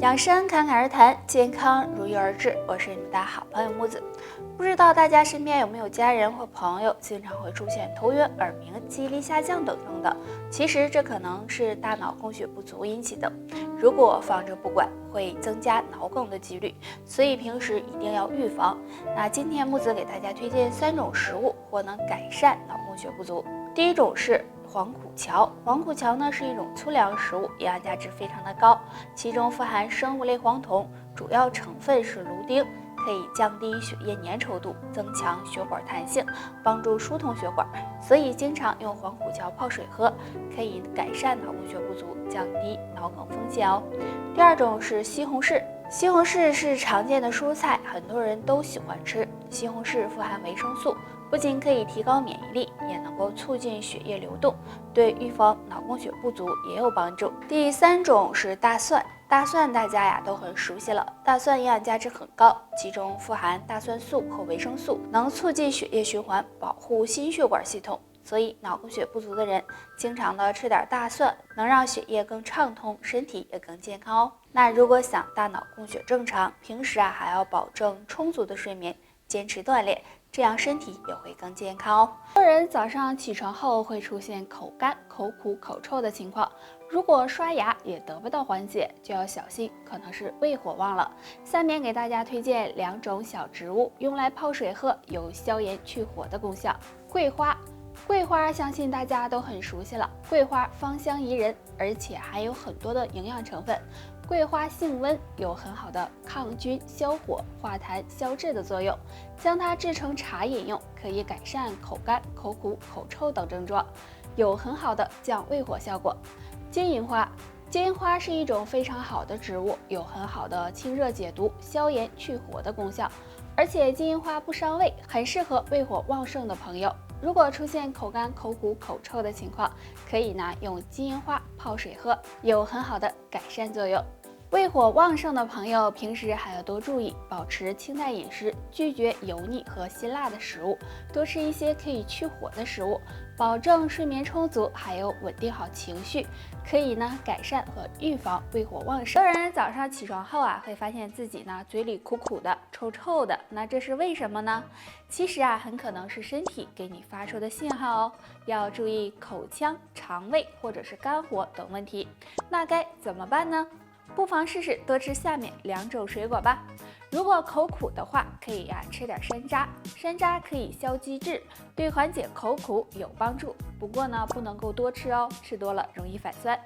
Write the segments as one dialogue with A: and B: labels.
A: 养生侃侃而谈，健康如约而至。我是你们的好朋友木子。不知道大家身边有没有家人或朋友经常会出现头晕、耳鸣、记忆力下降等等的？其实这可能是大脑供血不足引起的。如果放着不管，会增加脑梗的几率，所以平时一定要预防。那今天木子给大家推荐3种食物，或能改善脑供血不足。第一种是黄苦荞。黄苦荞呢是一种粗粮食物，营养价值非常的高，其中富含生物类黄酮，主要成分是芦丁，可以降低血液粘稠度，增强血管弹性，帮助疏通血管，所以经常用黄苦荞泡水喝，可以改善脑供血不足，降低脑梗风险哦。第二种是西红柿。西红柿是常见的蔬菜，很多人都喜欢吃。西红柿富含维生素，不仅可以提高免疫力，也能够促进血液流动，对预防脑供血不足也有帮助。第3种是大蒜。大蒜大家都很熟悉了，大蒜营养价值很高，其中富含大蒜素和维生素，能促进血液循环，保护心血管系统。所以脑供血不足的人经常的吃点大蒜，能让血液更畅通，身体也更健康哦。那如果想大脑供血正常，平时还要保证充足的睡眠，坚持锻炼，这样身体也会更健康哦。很多人早上起床后会出现口干、口苦、口臭的情况，如果刷牙也得不到缓解，就要小心，可能是胃火旺了。下面给大家推荐2种小植物，用来泡水喝，有消炎去火的功效。桂花。桂花相信大家都很熟悉了，桂花芳香宜人，而且含有很多的营养成分。桂花性温，有很好的抗菌、消火、化痰、消滞的作用。将它制成茶饮用，可以改善口干、口苦、口臭等症状，有很好的降胃火效果。金银花。金银花是一种非常好的植物，有很好的清热解毒、消炎去火的功效，而且金银花不伤胃，很适合胃火旺盛的朋友。如果出现口干、口苦、口臭的情况，可以用金银花泡水喝，有很好的改善作用。胃火旺盛的朋友平时还要多注意保持清淡饮食，拒绝油腻和辛辣的食物，多吃一些可以去火的食物，保证睡眠充足，还有稳定好情绪，可以改善和预防胃火旺盛。很多人早上起床后会发现自己嘴里苦苦的、臭臭的，那这是为什么呢？其实很可能是身体给你发出的信号哦，要注意口腔、肠胃或者是肝火等问题。那该怎么办呢？不妨试试多吃下面2种水果吧。如果口苦的话，可以吃点山楂，山楂可以消积滞，对缓解口苦有帮助。不过不能够多吃哦，吃多了容易反酸。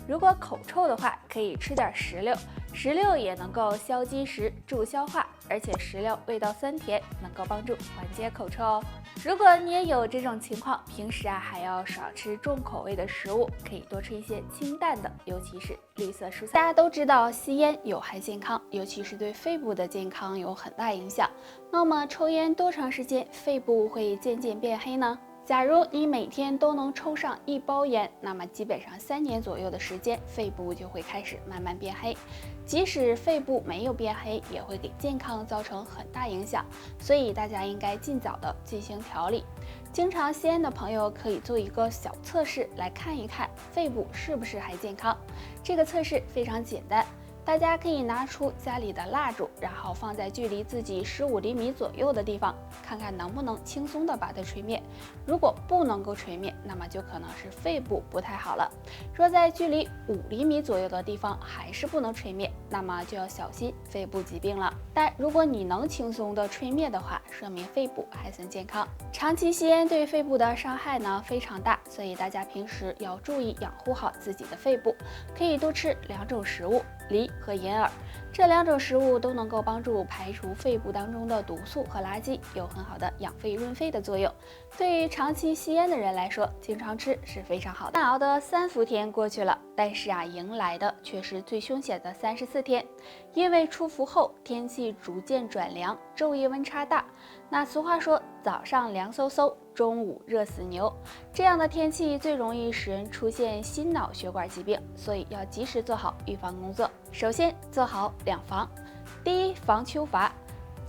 A: 如果口臭的话，可以吃点石榴，石榴也能够消积食、助消化，而且石榴味道酸甜，能够帮助缓解口臭哦。如果你也有这种情况，平时还要少吃重口味的食物，可以多吃一些清淡的，尤其是绿色蔬菜。大家都知道吸烟有害健康，尤其是对肺部的健康有很大影响。那么抽烟多长时间肺部会渐渐变黑呢？假如你每天都能抽上1包烟，那么基本上3年左右的时间，肺部就会开始慢慢变黑。即使肺部没有变黑，也会给健康造成很大影响，所以大家应该尽早的进行调理。经常吸烟的朋友可以做一个小测试，来看一看肺部是不是还健康。这个测试非常简单。大家可以拿出家里的蜡烛，然后放在距离自己15厘米左右的地方，看看能不能轻松的把它吹灭。如果不能够吹灭，那么就可能是肺部不太好了。若在距离5厘米左右的地方还是不能吹灭，那么就要小心肺部疾病了。但如果你能轻松的吹灭的话，说明肺部还算健康。长期吸烟对肺部的伤害非常大，所以大家平时要注意养护好自己的肺部，可以多吃2种食物，梨和银耳，这2种食物都能够帮助排除肺部当中的毒素和垃圾，有很好的养肺润肺的作用。对于长期吸烟的人来说，经常吃是非常好的。难熬的3伏天过去了，但是迎来的却是最凶险的34天，因为出伏后天气逐渐转凉，昼夜温差大。那俗话说，早上凉飕飕，中午热死牛，这样的天气最容易使人出现心脑血管疾病，所以要及时做好预防工作。首先做好2防。第一，防秋乏。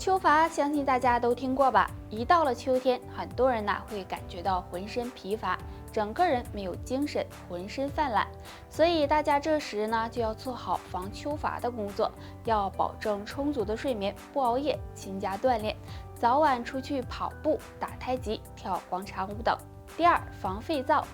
A: 秋乏相信大家都听过吧？一到了秋天，很多人会感觉到浑身疲乏，整个人没有精神，浑身泛懒。所以大家这时就要做好防秋乏的工作，要保证充足的睡眠，不熬夜，勤加锻炼，早晚出去跑步、打太极、跳广场舞等。第二，防肺燥。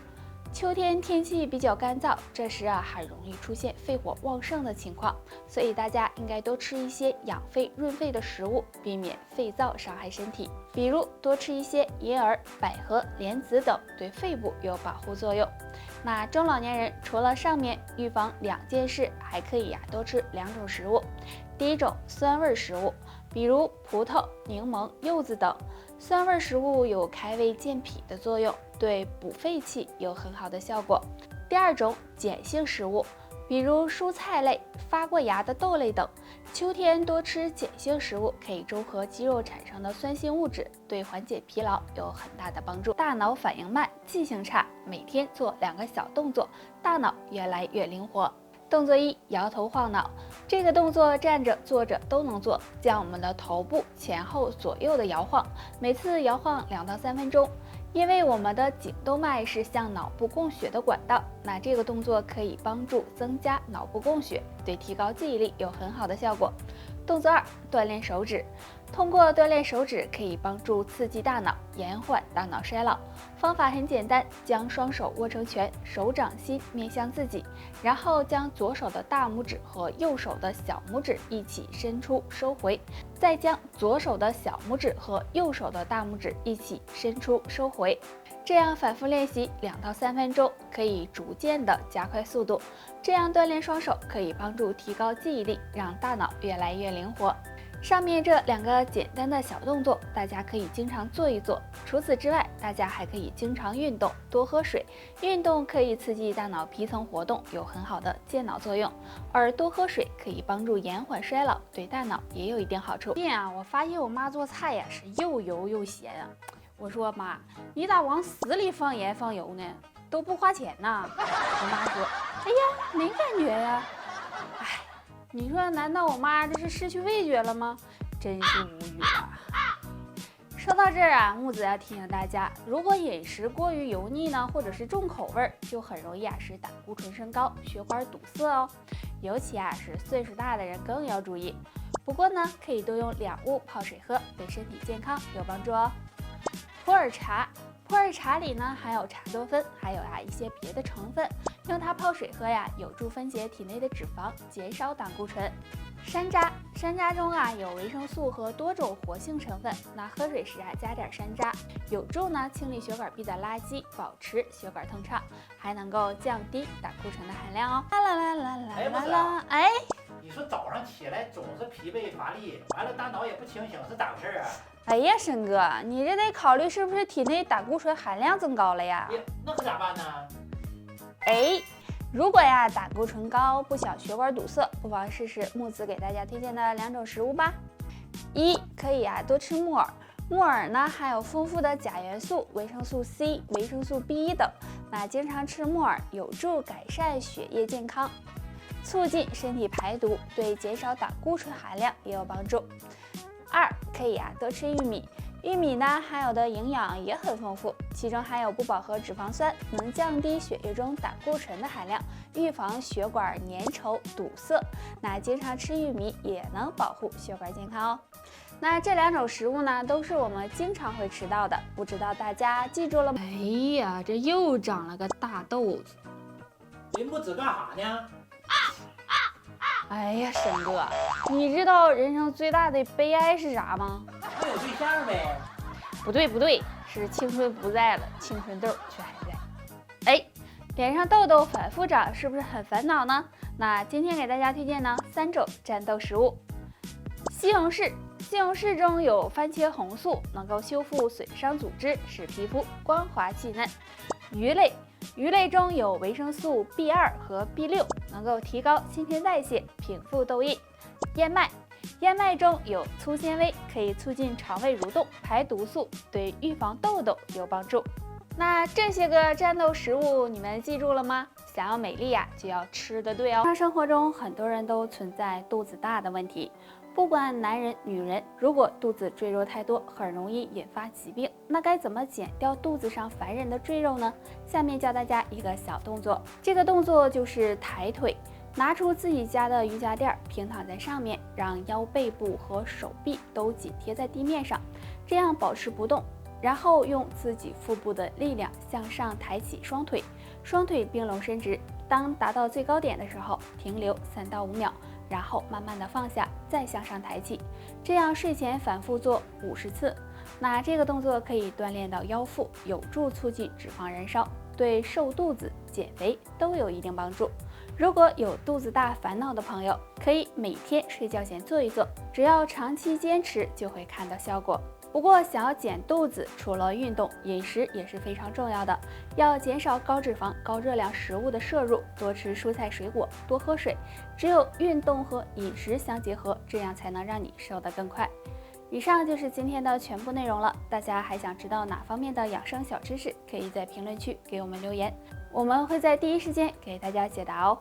A: 秋天天气比较干燥，这时很容易出现肺火旺盛的情况，所以大家应该多吃一些养肺润肺的食物，避免肺燥伤害身体。比如多吃一些银耳、百合、莲子等，对肺部有保护作用。那中老年人除了上面预防2件事，还可以多吃2种食物。第一种，酸味食物，比如葡萄、柠檬、柚子等。酸味食物有开胃健脾的作用，对补肺气有很好的效果。第二种，碱性食物，比如蔬菜类、发过芽的豆类等。秋天多吃碱性食物，可以中和肌肉产生的酸性物质，对缓解疲劳有很大的帮助。大脑反应慢，记性差，每天做2个小动作，大脑越来越灵活。动作1，摇头晃脑。这个动作站着坐着都能做，将我们的头部前后左右的摇晃，每次摇晃2到3分钟。因为我们的颈动脉是向脑部供血的管道，那这个动作可以帮助增加脑部供血，对提高记忆力有很好的效果。动作2，锻炼手指。通过锻炼手指可以帮助刺激大脑，延缓大脑衰老。方法很简单，将双手握成拳，手掌心面向自己，然后将左手的大拇指和右手的小拇指一起伸出收回，再将左手的小拇指和右手的大拇指一起伸出收回。这样反复练习2到3分钟，可以逐渐的加快速度。这样锻炼双手可以帮助提高记忆力，让大脑越来越灵活。上面这2个简单的小动作，大家可以经常做一做。除此之外，大家还可以经常运动，多喝水。运动可以刺激大脑皮层活动，有很好的健脑作用。而多喝水可以帮助延缓衰老，对大脑也有一定好处。我发现我妈做菜是又油又咸啊。我说妈，你咋往死里放盐放油呢？都不花钱呐。我妈说，哎呀，没感觉呀。哎。你说难道我妈这是失去味觉了吗？真是无语了。说到这儿木子要提醒大家，如果饮食过于油腻或者是重口味，就很容易使胆固醇升高，血管堵塞哦。尤其是岁数大的人更要注意。不过可以多用两物泡水喝，对身体健康有帮助哦。普洱茶。普洱茶里含有茶多酚，还有一些别的成分，用它泡水喝有助分解体内的脂肪，减少胆固醇。山楂，山楂中有维生素和多种活性成分，那喝水时加点山楂，有助清理血管壁的垃圾，保持血管通畅，还能够降低胆固醇的含量哦。啦啦啦啦啦啦啦！哎，
B: 你说早上起来总是疲惫乏力，完了大脑也不清醒，是咋回事啊？
A: 哎呀，申哥，你这得考虑是不是体内胆固醇含量增高了呀？
B: 那可咋办呢？
A: 哎，如果胆固醇高，不想血管堵塞，不妨试试木子给大家推荐的2种食物吧。1，可以多吃木耳。木耳含有丰富的钾元素、维生素 C、维生素 B1 等，那经常吃木耳有助改善血液健康，促进身体排毒，对减少胆固醇含量也有帮助。2，可以多吃玉米。玉米含有的营养也很丰富，其中含有不饱和脂肪酸，能降低血液中胆固醇的含量，预防血管粘稠堵塞。那经常吃玉米也能保护血管健康哦。那这2种食物都是我们经常会吃到的，不知道大家记住了吗？哎呀，这又长了个大豆子。
B: 木子干啥呢？
A: 哎呀，申哥，你知道人生最大的悲哀是啥吗？
B: 没有对象呗。
A: 不对，是青春不在了，青春痘却还在。哎，脸上痘痘反复长，是不是很烦恼呢？那今天给大家推荐3种战斗食物。西红柿，西红柿中有番茄红素，能够修复损伤组织，使皮肤光滑细嫩。鱼类，鱼类中有维生素 B2 和 B6，能够提高新陈代谢，平复痘印。燕麦，燕麦中有粗纤维，可以促进肠胃蠕动，排毒素，对预防痘痘有帮助。那这些个战斗食物你们记住了吗？想要美丽就要吃得对哦。日常生活中很多人都存在肚子大的问题，不管男人女人，如果肚子赘肉太多，很容易引发疾病。那该怎么减掉肚子上烦人的赘肉呢？下面教大家一个小动作，这个动作就是抬腿。拿出自己家的瑜伽垫，平躺在上面，让腰背部和手臂都紧贴在地面上，这样保持不动。然后用自己腹部的力量向上抬起双腿，双腿并拢伸直。当达到最高点的时候，停留3到5秒，然后慢慢的放下，再向上抬起。这样睡前反复做50次。那这个动作可以锻炼到腰腹，有助促进脂肪燃烧，对瘦肚子、减肥都有一定帮助。如果有肚子大烦恼的朋友，可以每天睡觉前做一做，只要长期坚持，就会看到效果。不过，想要减肚子，除了运动，饮食也是非常重要的。要减少高脂肪、高热量食物的摄入，多吃蔬菜水果，多喝水。只有运动和饮食相结合，这样才能让你瘦得更快。以上就是今天的全部内容了。大家还想知道哪方面的养生小知识，可以在评论区给我们留言，我们会在第一时间给大家解答哦。